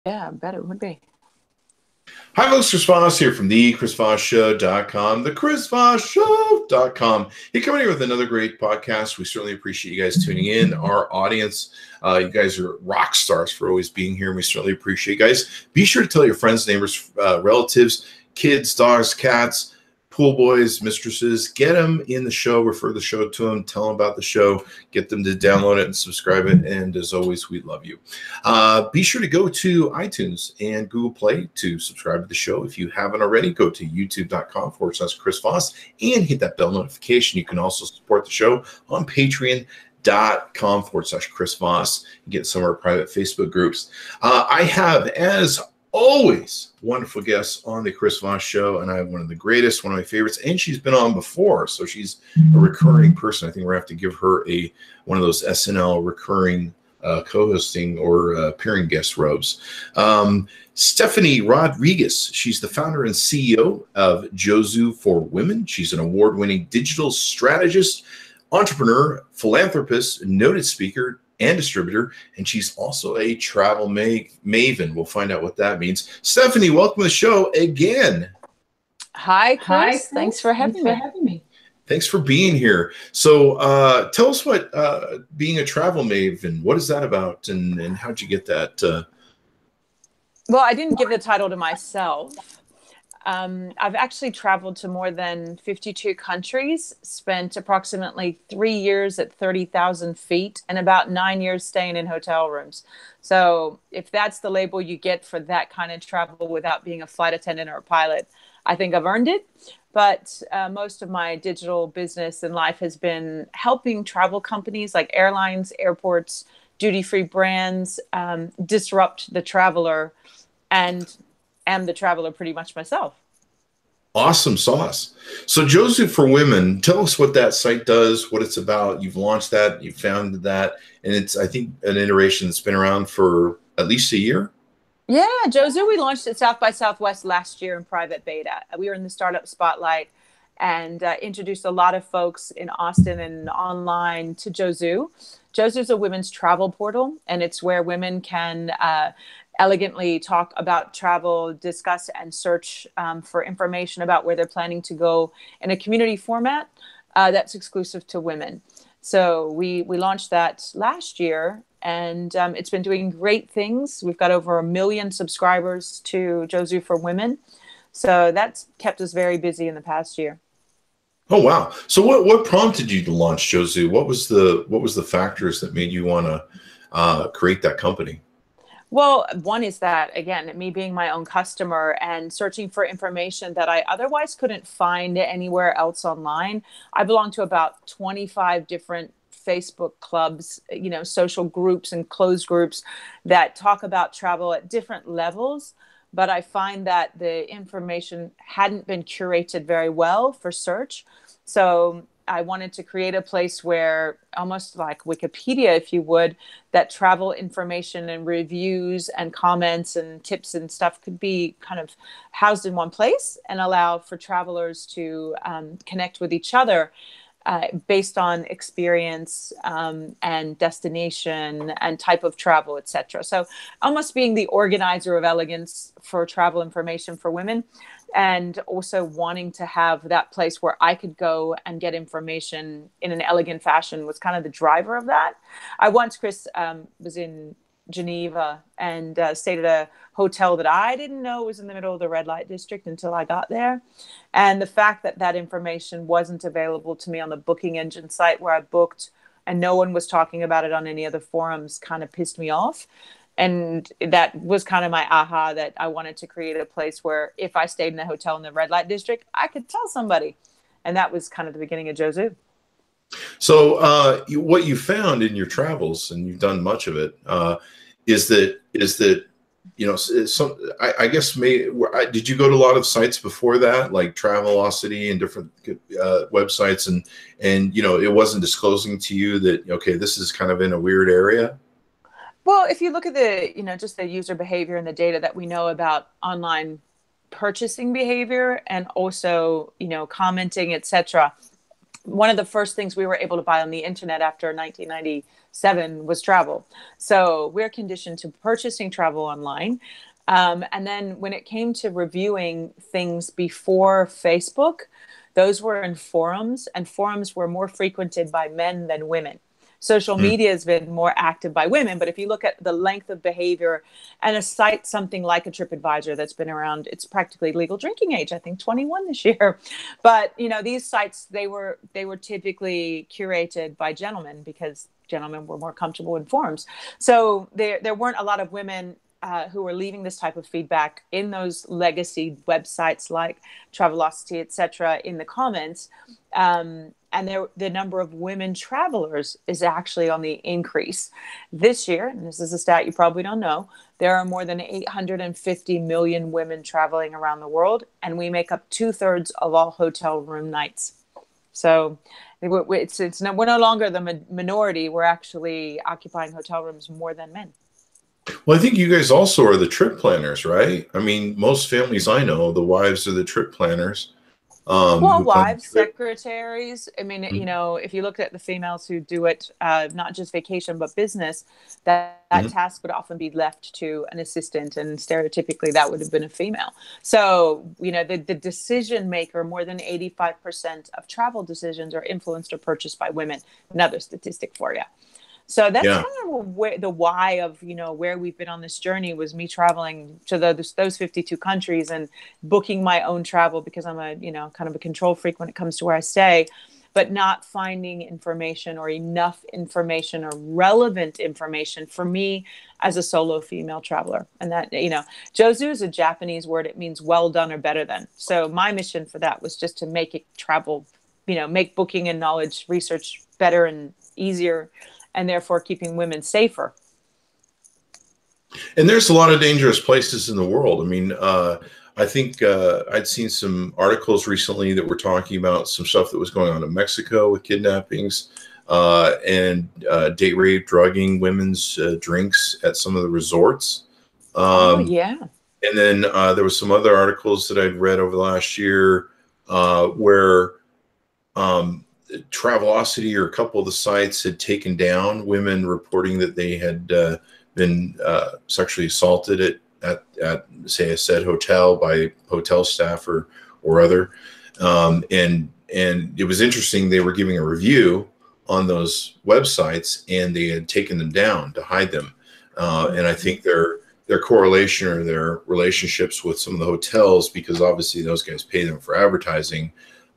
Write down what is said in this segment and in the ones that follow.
Yeah, I bet it would be. Hi, folks. Chris Voss here from the ChrisVossShow.com, the ChrisVossShow.com. Hey, coming here with another great podcast. We certainly appreciate you guys tuning in. Our audience, you guys are rock stars for always being here, and we certainly appreciate you guys. Be sure to tell your friends, neighbors, relatives, kids, dogs, cats, pool boys, mistresses, get them in the show, refer the show to them, tell them about the show, get them to download it and subscribe it. And as always, we love you. Be sure to go to iTunes and Google Play to subscribe to the show. If you haven't already, go to youtube.com/Chris Voss and hit that bell notification. You can also support the show on patreon.com/Chris Voss and get some of our private Facebook groups. I have, as always, wonderful guests on the Chris Voss Show, and I have one of the greatest, one of my favorites, and she's been on before, so she's a recurring person. I think we're going to have to give her one of those SNL recurring co-hosting or appearing guest robes. Stephenie Rodriguez, she's the founder and CEO of Josie for Women. She's an award-winning digital strategist, entrepreneur, philanthropist, noted speaker, and distributor, and she's also a travel maven. We'll find out what that means. Stephenie, welcome to the show again. Hi, Chris. Thanks for having me. Thanks for being here. So tell us what being a travel maven, what is that about, and how'd you get that? Well, I didn't give the title to myself. I've actually traveled to more than 52 countries, spent approximately 3 years at 30,000 feet, and about 9 years staying in hotel rooms. So if that's the label you get for that kind of travel without being a flight attendant or a pilot, I think I've earned it. But most of my digital business and life has been helping travel companies like airlines, airports, duty-free brands disrupt the traveler, and am the traveler pretty much myself. Awesome sauce. So Josie for Women, tell us what that site does, what it's about. You've launched that, you founded that, and it's, I think, an iteration that's been around for at least a year. Yeah, Josie, we launched at South by Southwest last year in private beta. We were in the startup spotlight and introduced a lot of folks in Austin and online to Josie. Josie is a women's travel portal, and it's where women can elegantly talk about travel, discuss and search for information about where they're planning to go in a community format that's exclusive to women. So we launched that last year, and it's been doing great things. We've got over 1 million subscribers to Josie for Women. So that's kept us very busy in the past year. Oh, wow. So what prompted you to launch Josie? What was the factors that made you want to create that company? Well, one is that, again, me being my own customer and searching for information that I otherwise couldn't find anywhere else online. I belong to about 25 different Facebook clubs, social groups and closed groups that talk about travel at different levels. But I find that the information hadn't been curated very well for search. So I wanted to create a place where, almost like Wikipedia, if you would, that travel information and reviews and comments and tips and stuff could be kind of housed in one place and allow for travelers to connect with each other based on experience and destination and type of travel, etc. So almost being the organizer of elegance for travel information for women, and also wanting to have that place where I could go and get information in an elegant fashion was kind of the driver of that. I once, Chris, was in Geneva and stayed at a hotel that I didn't know was in the middle of the red light district until I got there. And the fact that that information wasn't available to me on the booking engine site where I booked, and no one was talking about it on any other forums, kind of pissed me off. And that was kind of my aha, that I wanted to create a place where if I stayed in a hotel in the red light district, I could tell somebody. And that was kind of the beginning of Josie. So what you found in your travels, and you've done much of it, is that I guess did you go to a lot of sites before that, like Travelocity and different websites, and it wasn't disclosing to you that, okay, this is kind of in a weird area? Well, if you look at the, just the user behavior and the data that we know about online purchasing behavior and also, commenting, etc. One of the first things we were able to buy on the internet after 1990 7 was travel. So we're conditioned to purchasing travel online. And then when it came to reviewing things before Facebook, those were in forums, and forums were more frequented by men than women. Social media has been more active by women, but if you look at the length of behavior and a site, something like a TripAdvisor that's been around, it's practically legal drinking age, I think 21 this year. But, you know, these sites, they were typically curated by gentlemen because gentlemen were more comfortable in forums. So there weren't a lot of women who were leaving this type of feedback in those legacy websites like Travelocity, etc., in the comments. And the number of women travelers is actually on the increase. This year, and this is a stat you probably don't know, there are more than 850 million women traveling around the world, and we make up 2/3 of all hotel room nights. So we're no longer the minority. We're actually occupying hotel rooms more than men. Well, I think you guys also are the trip planners, right? I mean, most families I know, the wives are the trip planners. Well, wives, secretaries. I mean, you know, if you look at the females who do it, not just vacation, but business, that task would often be left to an assistant. And stereotypically, that would have been a female. So, you know, the decision maker, more than 85% of travel decisions are influenced or purchased by women. Another statistic for you. So that's kind of the why of, you know, where we've been on this journey was me traveling to those 52 countries and booking my own travel because I'm a, you know, kind of a control freak when it comes to where I stay, but not finding information or enough information or relevant information for me as a solo female traveler. And that, you know, Josie is a Japanese word. It means well done or better than. So my mission for that was just to make it travel, you know, make booking and knowledge research better and easier, and therefore keeping women safer. And there's a lot of dangerous places in the world. I mean, I think I'd seen some articles recently that were talking about some stuff that was going on in Mexico with kidnappings and date rape, drugging women's drinks at some of the resorts. Yeah. And then there was some other articles that I'd read over the last year where Travelocity or a couple of the sites had taken down women reporting that they had been sexually assaulted at say a said hotel by hotel staff or other. And it was interesting. They were giving a review on those websites and they had taken them down to hide them. And I think their correlation or their relationships with some of the hotels, because obviously those guys pay them for advertising.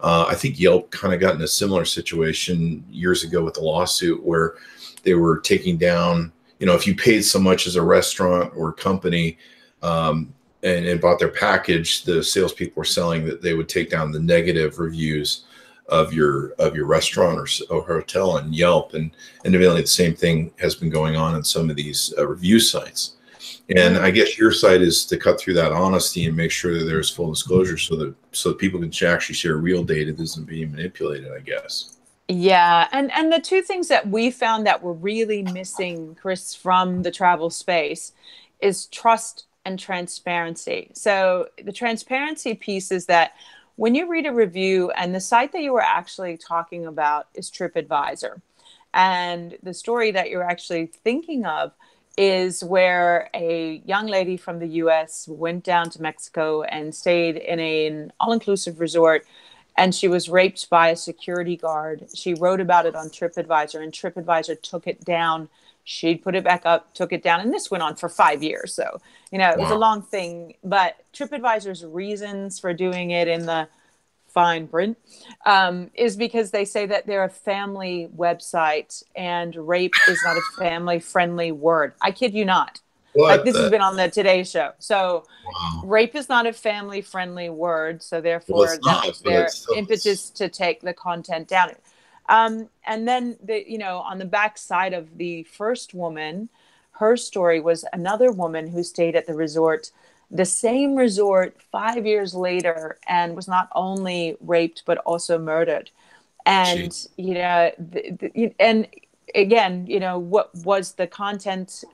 I think Yelp kind of got in a similar situation years ago with the lawsuit where they were taking down, you know, if you paid so much as a restaurant or company and bought their package, the salespeople were selling that they would take down the negative reviews of your restaurant or hotel on Yelp. And evidently the same thing has been going on in some of these review sites. And I guess your side is to cut through that honesty and make sure that there's full disclosure so that people can actually share real data that isn't being manipulated, I guess. Yeah. And the two things that we found that were really missing, Chris, from the travel space is trust and transparency. So the transparency piece is that when you read a review, and the site that you were actually talking about is TripAdvisor, and the story that you're actually thinking of is where a young lady from the US went down to Mexico and stayed in an all-inclusive resort, and she was raped by a security guard. She wrote about it on TripAdvisor, and TripAdvisor took it down. She put it back up, took it down, and this went on for 5 years. So, you know, it was a long thing, but TripAdvisor's reasons for doing it in the fine print is because they say that they're a family website and rape is not a family friendly word. I kid you not. Like this has been on the Today Show. So rape is not a family friendly word. So therefore that's their impetus to take the content down. And then on the back side of the first woman, her story was another woman who stayed at the resort, the same resort 5 years later, and was not only raped but also murdered. And and again, what was the content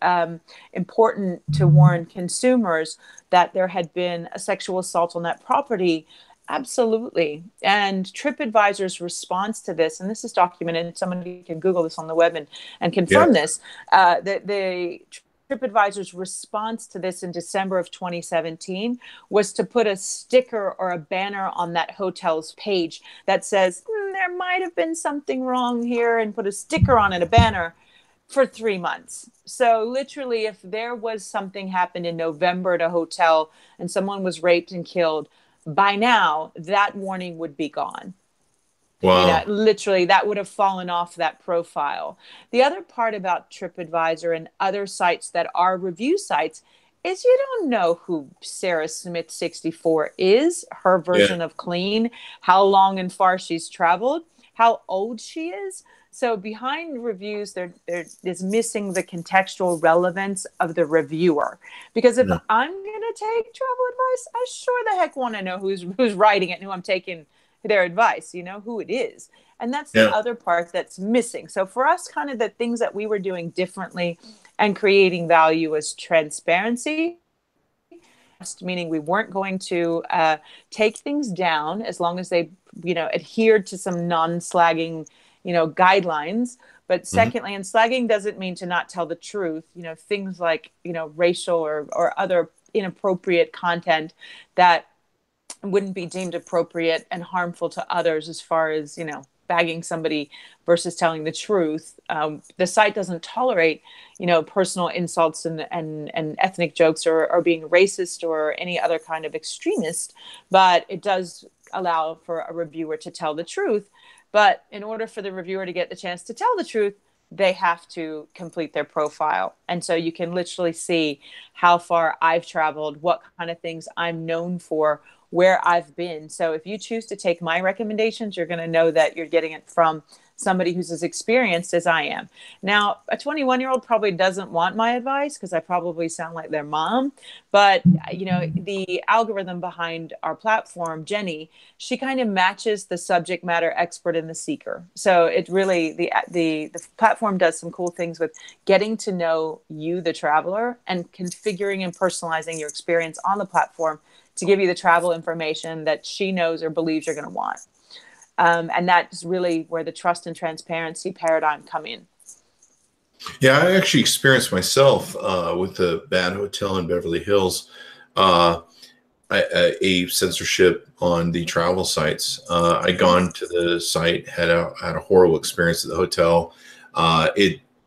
important to warn consumers that there had been a sexual assault on that property, Absolutely. And TripAdvisor's response to this, and this is documented, somebody can Google this on the web and confirm this, the TripAdvisor's response to this in December of 2017 was to put a sticker or a banner on that hotel's page that says, there might have been something wrong here, and put a sticker on it, a banner, for 3 months. So literally, if there was something happened in November at a hotel and someone was raped and killed, by now that warning would be gone. Wow. You know, literally, that would have fallen off that profile. The other part about TripAdvisor and other sites that are review sites is you don't know who Sarah Smith 64 is, her version of clean, how long and far she's traveled, how old she is. So behind reviews, there is missing the contextual relevance of the reviewer. Because if I'm going to take travel advice, I sure the heck want to know who's writing it and who I'm taking their advice, you know, who it is. And that's the other part that's missing. So for us, kind of the things that we were doing differently and creating value was transparency, meaning we weren't going to take things down as long as they, you know, adhered to some non-slagging, you know, guidelines. But secondly, and slagging doesn't mean to not tell the truth, you know, things like, you know, racial or other inappropriate content that wouldn't be deemed appropriate and harmful to others, as far as, you know, bagging somebody versus telling the truth. The site doesn't tolerate, you know, personal insults and ethnic jokes or being racist or any other kind of extremist, but it does allow for a reviewer to tell the truth. But in order for the reviewer to get the chance to tell the truth, they have to complete their profile. And so you can literally see how far I've traveled, what kind of things I'm known for, where I've been. So if you choose to take my recommendations, you're going to know that you're getting it from somebody who's as experienced as I am. Now, a 21-year-old probably doesn't want my advice because I probably sound like their mom. But, you know, the algorithm behind our platform, Jenny, she kind of matches the subject matter expert and the seeker. So it really, the platform does some cool things with getting to know you, the traveler, and configuring and personalizing your experience on the platform to give you the travel information that she knows or believes you're going to want. And that's really where the trust and transparency paradigm come in. Yeah, I actually experienced myself with the bad hotel in Beverly Hills, a censorship on the travel sites. I'd gone to the site, had a horrible experience at the hotel.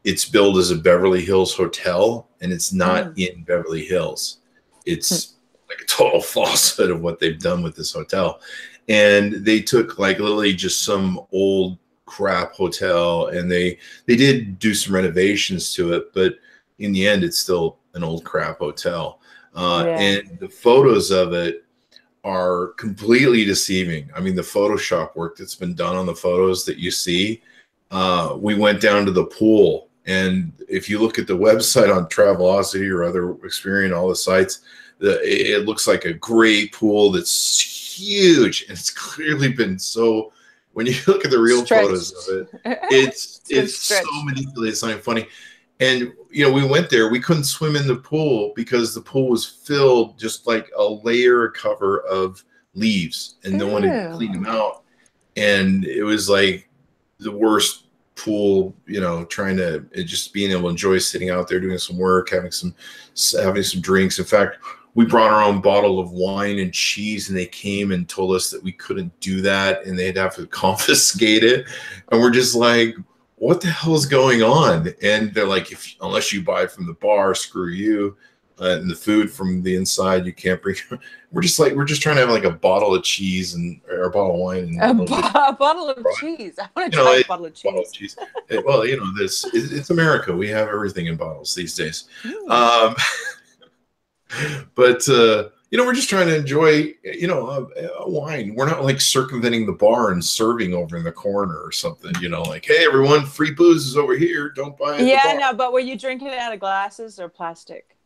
It's billed as a Beverly Hills hotel, and it's not in Beverly Hills. It's like a total falsehood of what they've done with this hotel. And they took like literally just some old crap hotel, and they did do some renovations to it, but in the end, it's still an old crap hotel. And the photos of it are completely deceiving. I mean, the Photoshop work that's been done on the photos that you see, we went down to the pool, and if you look at the website on Travelocity or other Experian, all the sites, it looks like a great pool that's huge, and it's clearly been so. When you look at the real photos of it, it's so manipulated. It's not even funny. And you know, we went there. We couldn't swim in the pool because the pool was filled just like a layer cover of leaves, and no one had cleaned them out. And it was like the worst pool. You know, trying to just being able to enjoy sitting out there doing some work, having some drinks. In fact, we brought our own bottle of wine and cheese, and they came and told us that we couldn't do that, and they'd have to confiscate it. And we're just like, what the hell is going on? And they're like, unless you buy it from the bar, screw you. And the food from the inside, you can't bring. We're just trying to have like a bottle of cheese or a bottle of wine. And a bottle of cheese. I want to try a bottle of cheese. Well, you know, it's America. We have everything in bottles these days. But, you know, we're just trying to enjoy, you know, a wine. We're not like circumventing the bar and serving over in the corner or something, you know, like, hey, everyone, free booze is over here. Don't buy it. Yeah, no, but were you drinking it out of glasses or plastic?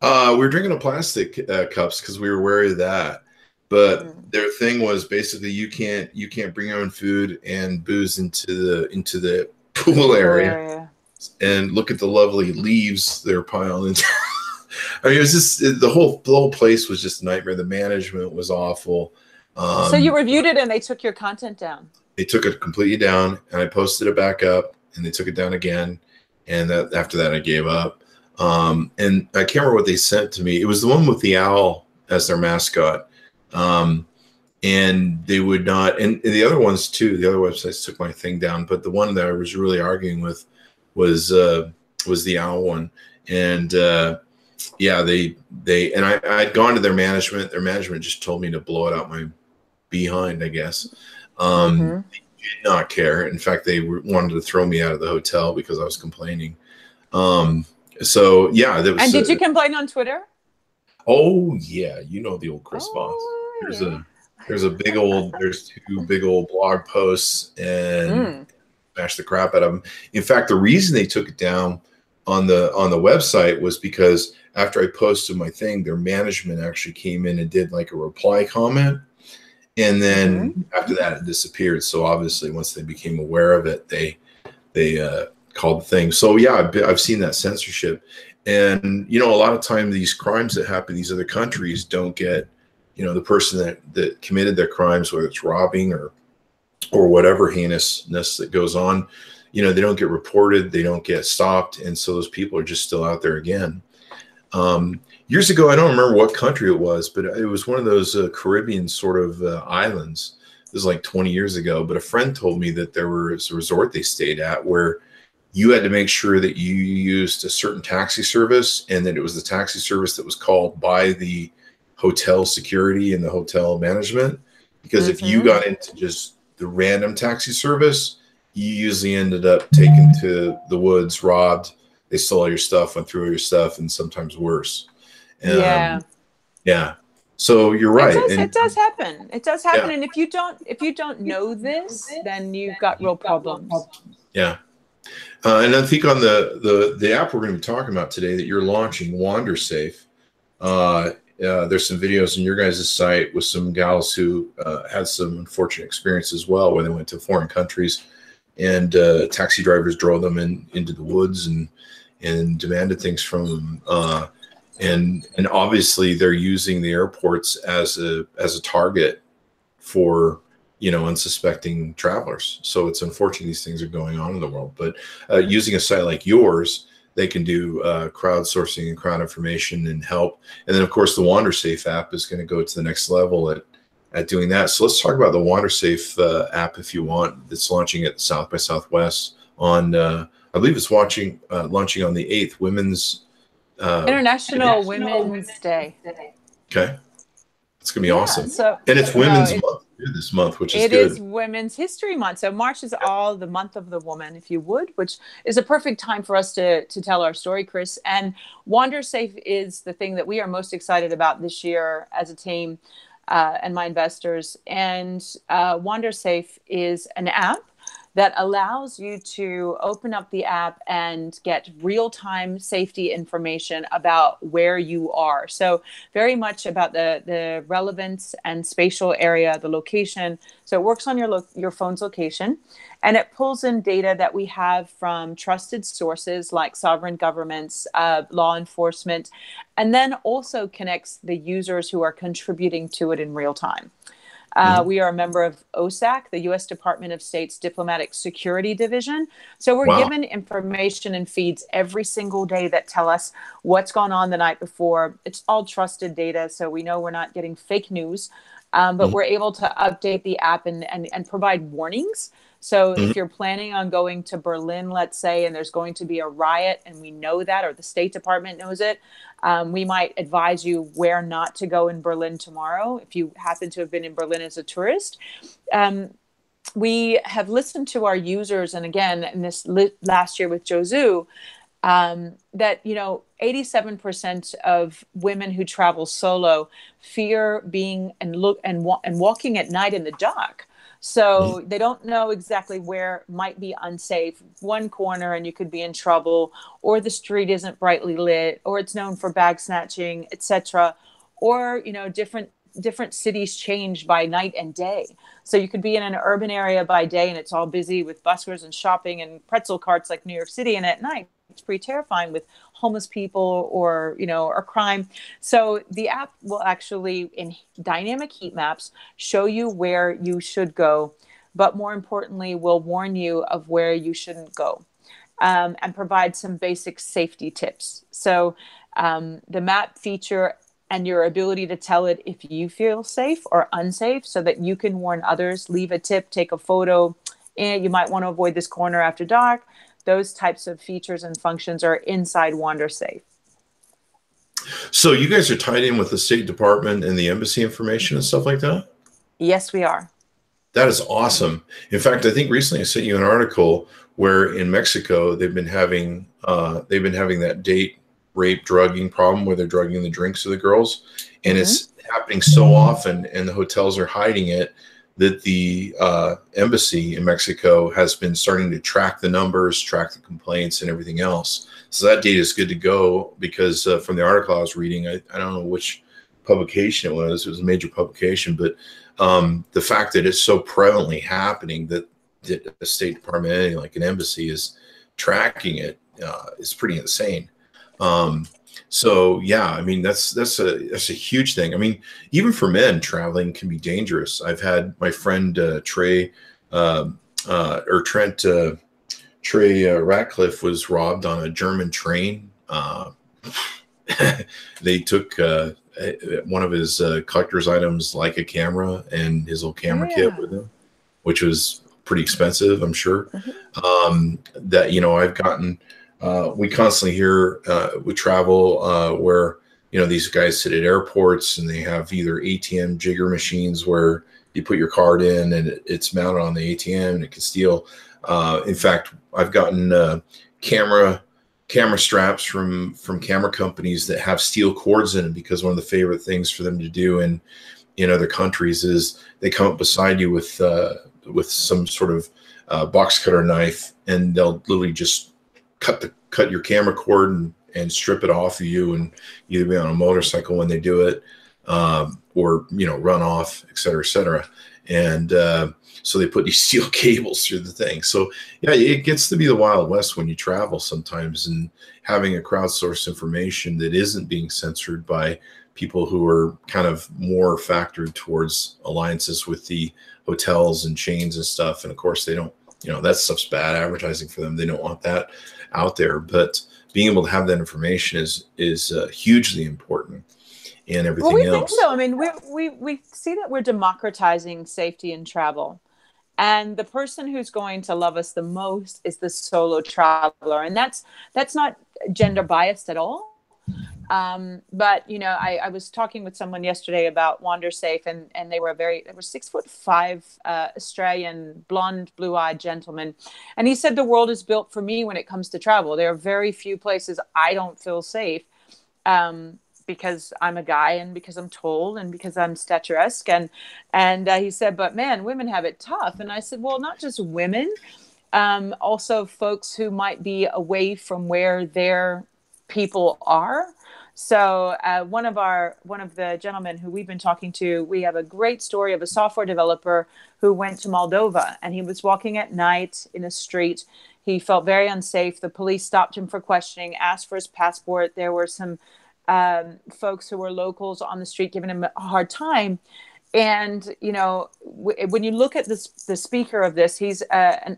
We were drinking a plastic cups because we were wary of that. But their thing was basically you can't bring your own food and booze into the pool area. And look at the lovely leaves they're piling into. I mean, it was just the whole place was just a nightmare. The management was awful. So you reviewed it and they took your content down. They took it completely down, and I posted it back up, and they took it down again. And after that, I gave up. And I can't remember what they sent to me. It was the one with the owl as their mascot. And they would not, and the other ones too, the other websites took my thing down, but the one that I was really arguing with was the owl one. And yeah, and I'd gone to their management just told me to blow it out my behind, I guess. They did not care. In fact, they wanted to throw me out of the hotel because I was complaining. So yeah, that was. And did you complain on Twitter? Oh yeah, you know the old Chris Voss. There's two big old blog posts and smash the crap out of them. In fact, the reason they took it down on the website was because after I posted my thing, their management actually came in and did like a reply comment, and then after that it disappeared. So obviously, once they became aware of it, they called the thing. So yeah, I've seen that censorship, and a lot of time these crimes that happen in these other countries don't get, the person that committed their crimes, whether it's robbing or whatever heinousness that goes on, they don't get reported, they don't get stopped, and so those people are just still out there again. Years ago, I don't remember what country it was, but it was one of those Caribbean sort of islands. It was like 20 years ago, but a friend told me that there was a resort they stayed at where you had to make sure that you used a certain taxi service, and that it was the taxi service that was called by the hotel security and the hotel management. Because if you got into just the random taxi service, you usually ended up taken to the woods, robbed. They stole all your stuff, went through all your stuff, and sometimes worse. Yeah. So you're right. It does happen. It does happen. Yeah. And if you don't know this, then you've got real problems. Yeah. And I think on the app we're going to be talking about today that you're launching, WanderSafe, there's some videos on your guys' site with some gals who had some unfortunate experience as well, where they went to foreign countries and taxi drivers drove them into the woods and demanded things from them. And obviously they're using the airports as a target for unsuspecting travelers. So it's unfortunate these things are going on in the world. But using a site like yours, they can do crowdsourcing and crowd information and help. And then, of course, the WanderSafe app is going to go to the next level at doing that. So let's talk about the WanderSafe app, if you want. It's launching at South by Southwest on, I believe it's launching on the 8th, Women's International Women's Day. Okay. It's going to be awesome. And it's Women's Month this month, which is good. It is Women's History Month. So March is all the month of the woman, if you would, which is a perfect time for us to tell our story, Chris. And WanderSafe is the thing that we are most excited about this year as a team and my investors. And WanderSafe is an app that allows you to open up the app and get real-time safety information about where you are. So very much about the relevance and spatial area, the location. So it works on your phone's location, and it pulls in data that we have from trusted sources like sovereign governments, law enforcement, and then also connects the users who are contributing to it in real time. We are a member of OSAC, the U.S. Department of State's Diplomatic Security Division. So we're given information and feeds every single day that tell us what's gone on the night before. It's all trusted data, so we know we're not getting fake news. But we're able to update the app and provide warnings. So if you're planning on going to Berlin, let's say, and there's going to be a riot, and we know that, or the State Department knows it, we might advise you where not to go in Berlin tomorrow if you happen to have been in Berlin as a tourist. We have listened to our users, and again, in this last year with Josie, that 87% of women who travel solo fear being and walking at night in the dark. So they don't know exactly where might be unsafe. One corner and you could be in trouble, or the street isn't brightly lit, or it's known for bag snatching, etc. Or different cities change by night and day. So you could be in an urban area by day and it's all busy with buskers and shopping and pretzel carts like New York City, and at night It's pretty terrifying with homeless people or, or crime. So the app will actually, in dynamic heat maps, show you where you should go, but more importantly, will warn you of where you shouldn't go, and provide some basic safety tips. So the map feature and your ability to tell it if you feel safe or unsafe so that you can warn others, leave a tip, take a photo, and you might want to avoid this corner after dark. Those types of features and functions are inside WanderSafe. So you guys are tied in with the State Department and the embassy information and stuff like that? Yes, we are. That is awesome. In fact, I think recently I sent you an article where in Mexico they've been having that date rape drugging problem where they're drugging the drinks of the girls, and it's happening so often, and the hotels are hiding it, that the embassy in Mexico has been starting to track the numbers, track the complaints, and everything else. So that data is good to go because from the article I was reading, I don't know which publication it was a major publication, but the fact that it's so prevalently happening that the State Department, like an embassy, is tracking it is pretty insane. So yeah, I mean, that's a huge thing. I mean, even for men, traveling can be dangerous. I've had my friend Trey Ratcliffe was robbed on a German train. They took one of his collector's items, like a camera and his little camera kit with him, which was pretty expensive, I'm sure. That, I've gotten, we constantly hear, we travel where, these guys sit at airports and they have either ATM jigger machines where you put your card in and it's mounted on the ATM and it can steal. In fact, I've gotten camera straps from camera companies that have steel cords in them, because one of the favorite things for them to do in other countries is they come up beside you with some sort of box cutter knife, and they'll literally just cut your camera cord and strip it off of you, and either be on a motorcycle when they do it, or run off, et cetera, et cetera. And so they put these steel cables through the thing. So yeah, it gets to be the Wild West when you travel sometimes, and having a crowdsourced information that isn't being censored by people who are kind of more factored towards alliances with the hotels and chains and stuff. And of course they don't, that stuff's bad advertising for them. They don't want that out there, but being able to have that information is hugely important. And everything else. Think so. I mean, we see that we're democratizing safety in travel. And the person who's going to love us the most is the solo traveler. And that's not gender biased at all. But, I was talking with someone yesterday about WanderSafe, and they were 6'5" Australian, blonde, blue-eyed gentleman. And he said, the world is built for me when it comes to travel. There are very few places I don't feel safe. Because I'm a guy, and because I'm tall, and because I'm statuesque. And he said, but man, women have it tough. And I said, well, not just women, also folks who might be away from where their people are. So one of the gentlemen who we've been talking to, we have a great story of a software developer who went to Moldova, and he was walking at night in a street. He felt very unsafe. The police stopped him for questioning, asked for his passport. There were some folks who were locals on the street giving him a hard time. And, when you look at the speaker of this, he's a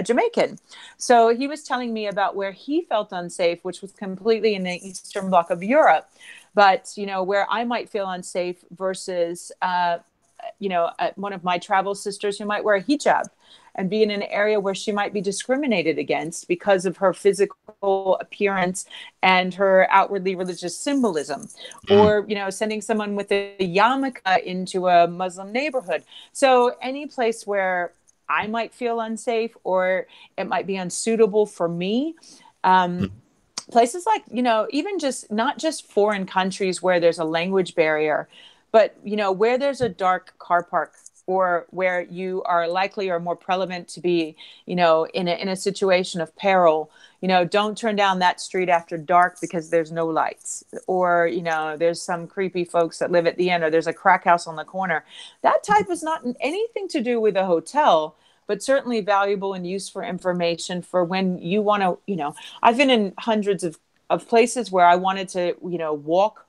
Jamaican. So he was telling me about where he felt unsafe, which was completely in the Eastern Bloc of Europe. But, where I might feel unsafe versus, one of my travel sisters who might wear a hijab and be in an area where she might be discriminated against because of her physical appearance and her outwardly religious symbolism, or, sending someone with a yarmulke into a Muslim neighborhood. So any place where I might feel unsafe, or it might be unsuitable for me, places like, even just not just foreign countries where there's a language barrier, but, where there's a dark car park, or where you are likely or more prevalent to be, in a situation of peril, don't turn down that street after dark because there's no lights, or, there's some creepy folks that live at the end, or there's a crack house on the corner. That type is not anything to do with a hotel, but certainly valuable and used for information for when you want to, I've been in hundreds of places where I wanted to, walk,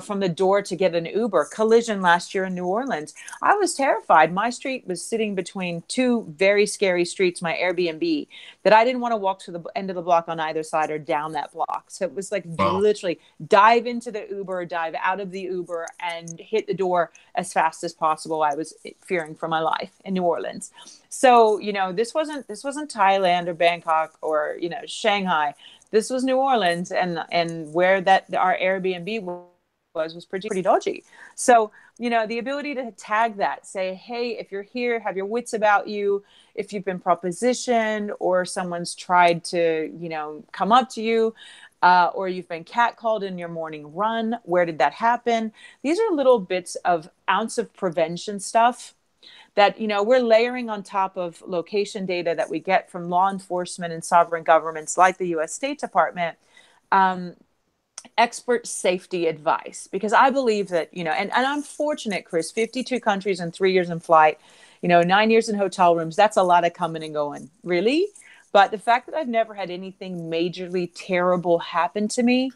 from the door to get an Uber. Collision last year in New Orleans. I was terrified. My street was sitting between two very scary streets, my Airbnb, that I didn't want to walk to the end of the block on either side or down that block. So it was like literally dive into the Uber, dive out of the Uber, and hit the door as fast as possible. I was fearing for my life in New Orleans. So, this wasn't Thailand or Bangkok or, Shanghai. This was New Orleans, and where our Airbnb was pretty dodgy. So, the ability to tag that, say, hey, if you're here, have your wits about you. If you've been propositioned or someone's tried to, come up to you, or you've been catcalled in your morning run, where did that happen? These are little bits of ounce of prevention stuff that, we're layering on top of location data that we get from law enforcement and sovereign governments like the U.S. State Department, expert safety advice, because I believe that, and I'm fortunate, Chris, 52 countries and 3 years in flight, 9 years in hotel rooms. That's a lot of coming and going, really. But the fact that I've never had anything majorly terrible happen to me,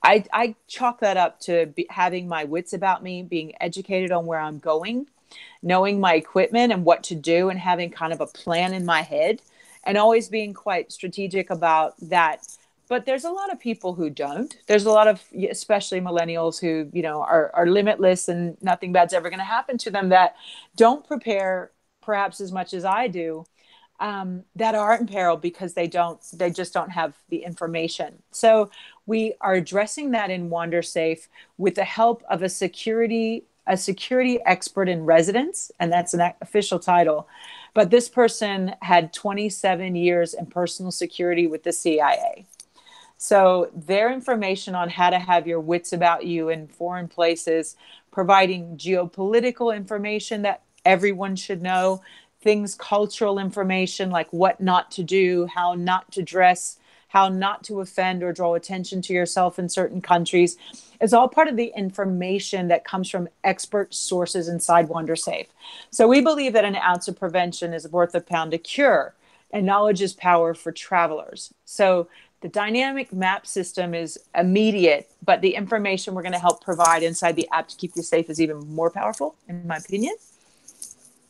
I chalk that up to having my wits about me, being educated on where I'm going, knowing my equipment and what to do, and having kind of a plan in my head, and always being quite strategic about that. But there's a lot of people who don't. There's a lot of, especially millennials who, are limitless and nothing bad's ever going to happen to them, that don't prepare perhaps as much as I do, that are in peril because they just don't have the information. So we are addressing that in WanderSafe with the help of a security expert in residence, and that's an official title. But this person had 27 years in personal security with the CIA. So their information on how to have your wits about you in foreign places, providing geopolitical information that everyone should know, things, cultural information like what not to do, how not to dress, how not to offend or draw attention to yourself in certain countries, is all part of the information that comes from expert sources inside WanderSafe. So we believe that an ounce of prevention is worth a pound of cure, and knowledge is power for travelers. So the dynamic map system is immediate, but the information we're going to help provide inside the app to keep you safe is even more powerful, in my opinion.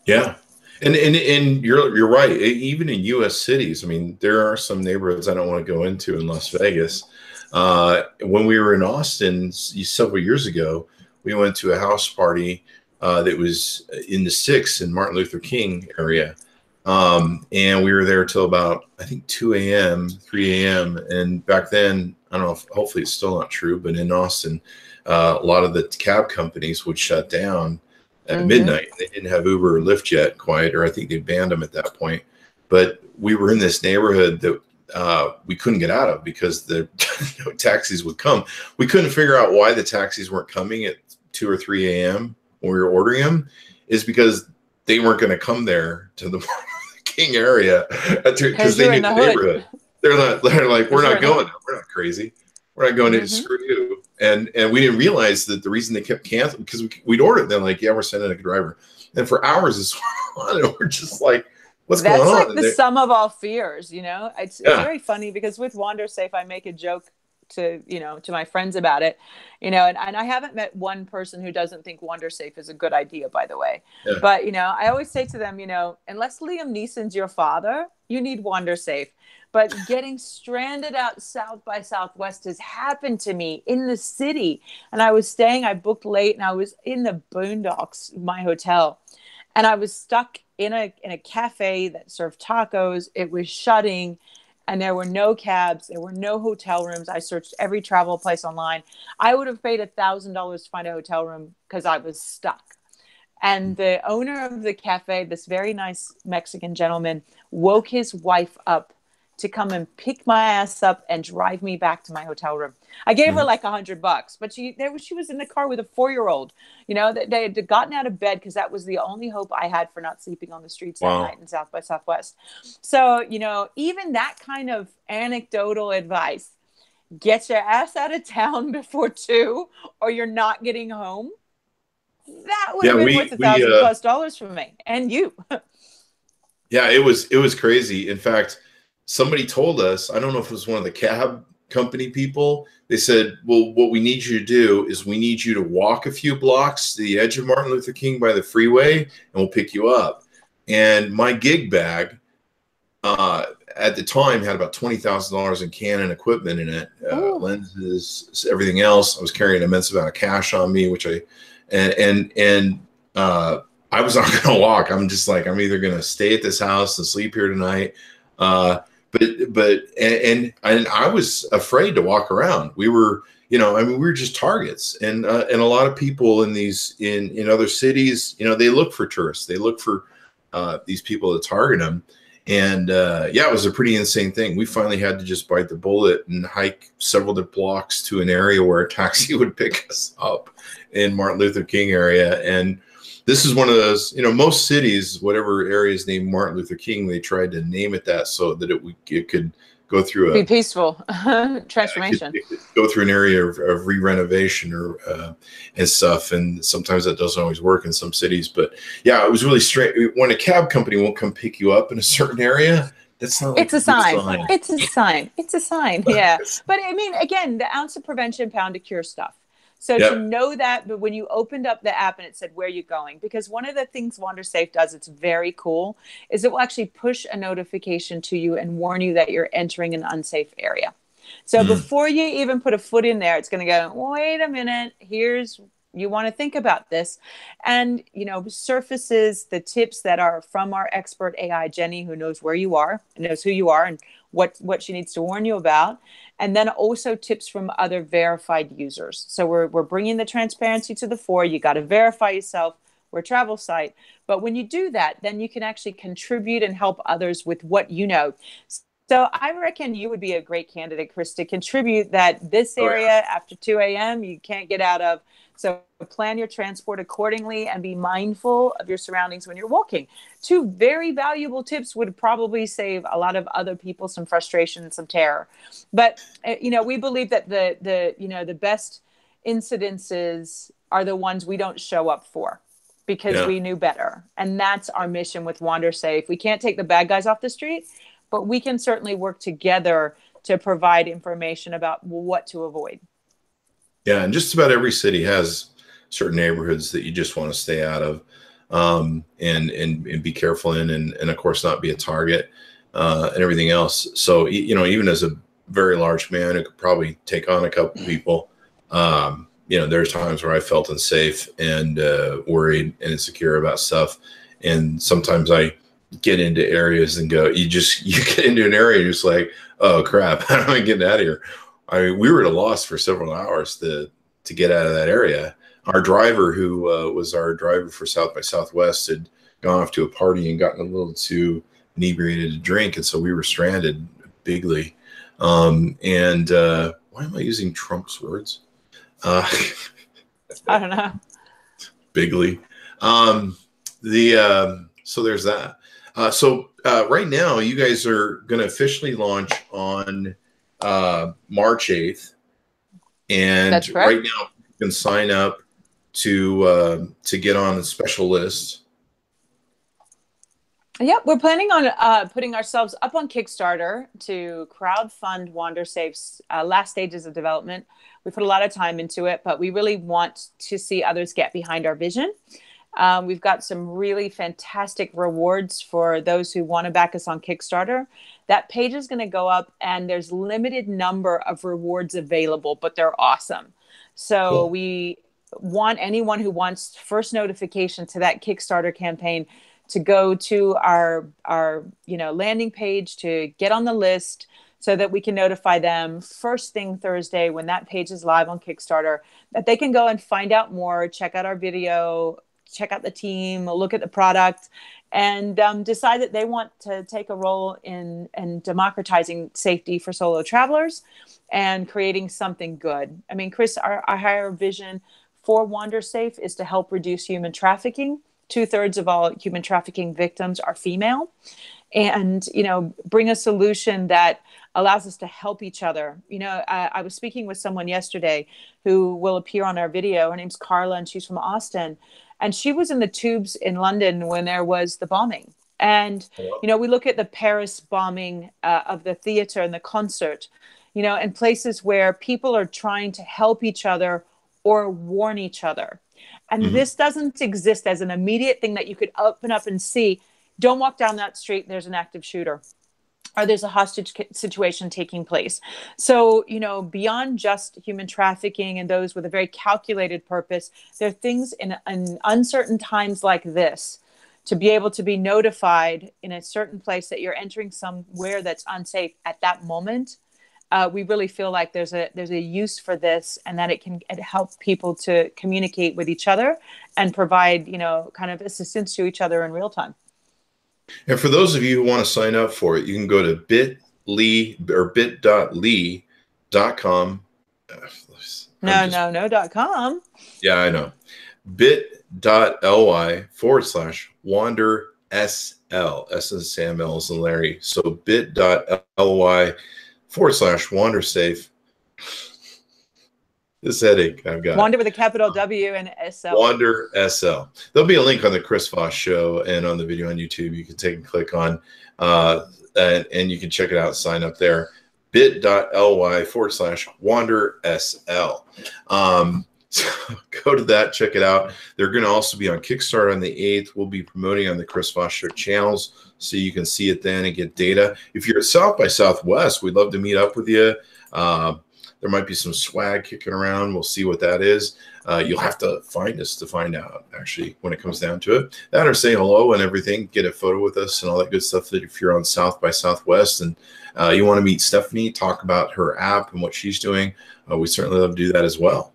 Yeah. And you're right. Even in U.S. cities, I mean, there are some neighborhoods I don't want to go into in Las Vegas. When we were in Austin several years ago, we went to a house party that was in the 6 in Martin Luther King area. And we were there till about, I think, 2 a.m., 3 a.m. And back then, I don't know if, hopefully it's still not true, but in Austin, a lot of the cab companies would shut down at midnight. They didn't have Uber or Lyft yet quite, or I think they banned them at that point. But we were in this neighborhood that we couldn't get out of because the taxis would come. We couldn't figure out why the taxis weren't coming at 2 or 3 a.m. when we were ordering them, is because they weren't going to come there to the King area because they knew the neighborhood. They're like, we're not going. We're not crazy. We're not going to screw you. And we didn't realize that the reason they kept canceling, because we'd ordered them like, yeah, we're sending a driver. And for hours it's on, and we're just like, what's going on? That's like the sum of all fears, It's very funny because with WanderSafe, I make a joke to my friends about it, and I haven't met one person who doesn't think WanderSafe is a good idea, by the way. Yeah. But, I always say to them, unless Liam Neeson's your father, you need WanderSafe. But getting stranded out South by Southwest has happened to me in the city. And I booked late, and I was in the boondocks, my hotel. And I was stuck in a cafe that served tacos. It was shutting, and there were no cabs. There were no hotel rooms. I searched every travel place online. I would have paid $1,000 to find a hotel room because I was stuck. And the owner of the cafe, this very nice Mexican gentleman, woke his wife up to come and pick my ass up and drive me back to my hotel room. I gave her like $100, but she was in the car with a 4-year-old. They had gotten out of bed because that was the only hope I had for not sleeping on the streets that night in South by Southwest. So, even that kind of anecdotal advice, get your ass out of town before 2 or you're not getting home. That would have been worth $1,000+ for me and you. Yeah, it was crazy. In fact, somebody told us, I don't know if it was one of the cab company people, they said, well, what we need you to do is we need you to walk a few blocks to the edge of Martin Luther King by the freeway, and we'll pick you up. And my gig bag at the time had about $20,000 in Canon equipment in it, lenses, everything else. I was carrying an immense amount of cash on me, which I was not going to walk. I'm just like, I'm either going to stay at this house and sleep here tonight. And I was afraid to walk around. We were, we were just targets, and a lot of people in in other cities, they look for tourists. They look for these people to target them. And it was a pretty insane thing. We finally had to just bite the bullet and hike several blocks to an area where a taxi would pick us up in Martin Luther King area. And this is one of those, most cities, whatever area is named Martin Luther King, they tried to name it that so that it could go through be peaceful transformation, go through an area of re-renovation or and stuff. And sometimes that doesn't always work in some cities. But yeah, it was really strange. When a cab company won't come pick you up in a certain area, that's not like it's a sign. It's a sign. It's a sign. Yeah. But I mean, again, the ounce of prevention, pound of cure stuff. So to know that, but when you opened up the app and it said, where are you going? Because one of the things WanderSafe does, it's very cool, is it will actually push a notification to you and warn you that you're entering an unsafe area. So before you even put a foot in there, it's going to go, wait a minute, you want to think about this. And, surfaces the tips that are from our expert AI, Jenny, who knows where you are, knows who you are and what she needs to warn you about. And then also tips from other verified users. So we're bringing the transparency to the fore. You got to verify yourself. We're a travel site. But when you do that, then you can actually contribute and help others with what you know. So I reckon you would be a great candidate, Chris, to contribute that this area after 2 a.m. you can't get out of. So plan your transport accordingly and be mindful of your surroundings when you're walking. 2 very valuable tips would probably save a lot of other people some frustration and some terror. But, we believe that the best incidences are the ones we don't show up for because we knew better. And that's our mission with WanderSafe. We can't take the bad guys off the street, but we can certainly work together to provide information about what to avoid. Yeah, and just about every city has certain neighborhoods that you just want to stay out of, and be careful in, and of course not be a target, and everything else. So even as a very large man who could probably take on a couple people, there's times where I felt unsafe and worried and insecure about stuff, and sometimes I get into areas and go, you get into an area and you're just like, oh crap, how am I getting out of here? I mean, we were at a loss for several hours to get out of that area. Our driver, who was our driver for South by Southwest, had gone off to a party and gotten a little too inebriated to drink, and so we were stranded bigly. Why am I using Trump's words? I don't know. Bigly. So there's that. So right now, you guys are going to officially launch on March 8th, and that's correct. Right now you can sign up to get on a special list. Yep, we're planning on putting ourselves up on Kickstarter to crowdfund WanderSafe's last stages of development. We put a lot of time into it, but we really want to see others get behind our vision. We've got some really fantastic rewards for those who want to back us on Kickstarter. That page is going to go up, and there's limited number of rewards available, but they're awesome. So cool. We want anyone who wants first notification to that Kickstarter campaign to go to our landing page to get on the list so that we can notify them first thing Thursday when that page is live on Kickstarter, that they can go and find out more, check out our video, check out the team, look at the product, and decide that they want to take a role in democratizing safety for solo travelers and creating something good. I mean, Chris, our higher vision for WanderSafe is to help reduce human trafficking. 2/3 of all human trafficking victims are female, and bring a solution that allows us to help each other. I was speaking with someone yesterday who will appear on our video. Her name's Carla, and she's from Austin. And she was in the tubes in London when there was the bombing. And, we look at the Paris bombing of the theater and the concert, and places where people are trying to help each other or warn each other. And this doesn't exist as an immediate thing that you could open up and see. Don't walk down that street, there's an active shooter, or there's a hostage situation taking place. So, beyond just human trafficking and those with a very calculated purpose, there are things in uncertain times like this, to be able to be notified in a certain place that you're entering somewhere that's unsafe at that moment. We really feel like there's a use for this, and that it can help people to communicate with each other and provide, kind of assistance to each other in real time. And for those of you who want to sign up for it, you can go to bit.ly.com. No.com. Yeah, I know. bit.ly/WanderSL. S is Sam, L is Larry. So bit.ly/WanderSafe. This headache I've got. Wander with a capital W and SL. WanderSL. There'll be a link on the Chris Voss Show and on the video on YouTube. You can take and click on, and you can check it out. Sign up there. bit.ly/WanderSL. So go to that, check it out. They're going to also be on Kickstarter on the 8th. We'll be promoting on the Chris Voss Show channels, so you can see it then and get data. If you're at South by Southwest, we'd love to meet up with you. There might be some swag kicking around. We'll see what that is. You'll have to find us to find out, actually, when it comes down to it. That, or say hello and everything, get a photo with us and all that good stuff. That if you're on South by Southwest and you want to meet Stephenie, talk about her app and what she's doing, we certainly love to do that as well.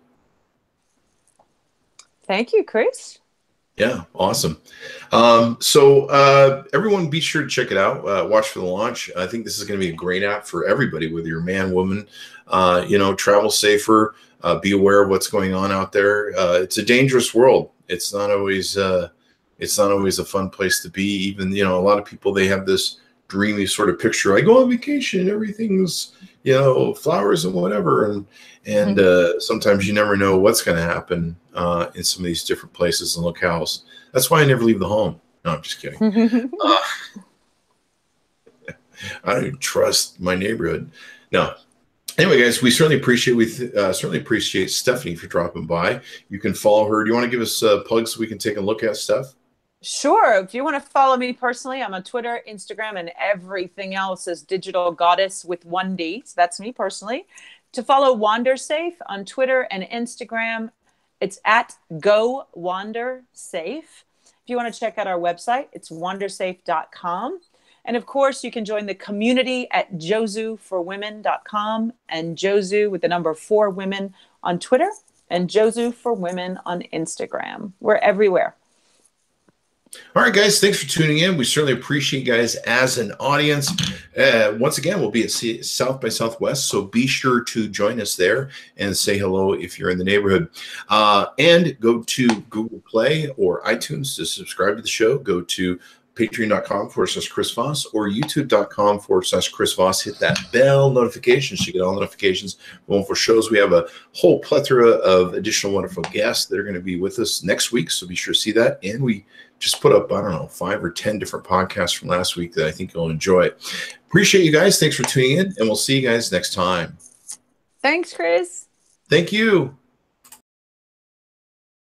Thank you, Chris. Yeah, awesome. So everyone be sure to check it out. Watch for the launch. I think this is going to be a great app for everybody, whether you're man, woman, travel safer, be aware of what's going on out there. It's a dangerous world. It's not always a fun place to be. Even, a lot of people, they have this dreamy sort of picture. I go on vacation, everything's, flowers and whatever. And sometimes you never know what's going to happen in some of these different places and locales. That's why I never leave the home. No, I'm just kidding. I don't even trust my neighborhood. No. Anyway, guys, we certainly appreciate Stephenie for dropping by. You can follow her. Do you want to give us plugs so we can take a look at stuff? Sure. If you want to follow me personally, I'm on Twitter, Instagram, and everything else is Digital Goddess with 1D. So that's me personally. To follow WanderSafe on Twitter and Instagram, it's at GoWanderSafe. If you want to check out our website, it's WanderSafe.com. And of course, you can join the community at JosueForWomen.com and Josu with the number 4 women on Twitter and Josu for Women on Instagram. We're everywhere. All right, guys, thanks for tuning in. We certainly appreciate you guys as an audience. Once again, we'll be at South by Southwest, so be sure to join us there and say hello if you're in the neighborhood. And go to Google Play or iTunes to subscribe to the show. Go to patreon.com/Chris Voss or youtube.com/Chris Voss. Hit that bell notification so you get all notifications for shows. We have a whole plethora of additional wonderful guests that are going to be with us next week, so be sure to see that. And we just put up, 5 or 10 different podcasts from last week that I think you'll enjoy. Appreciate you guys. Thanks for tuning in, and we'll see you guys next time. Thanks, Chris. Thank you.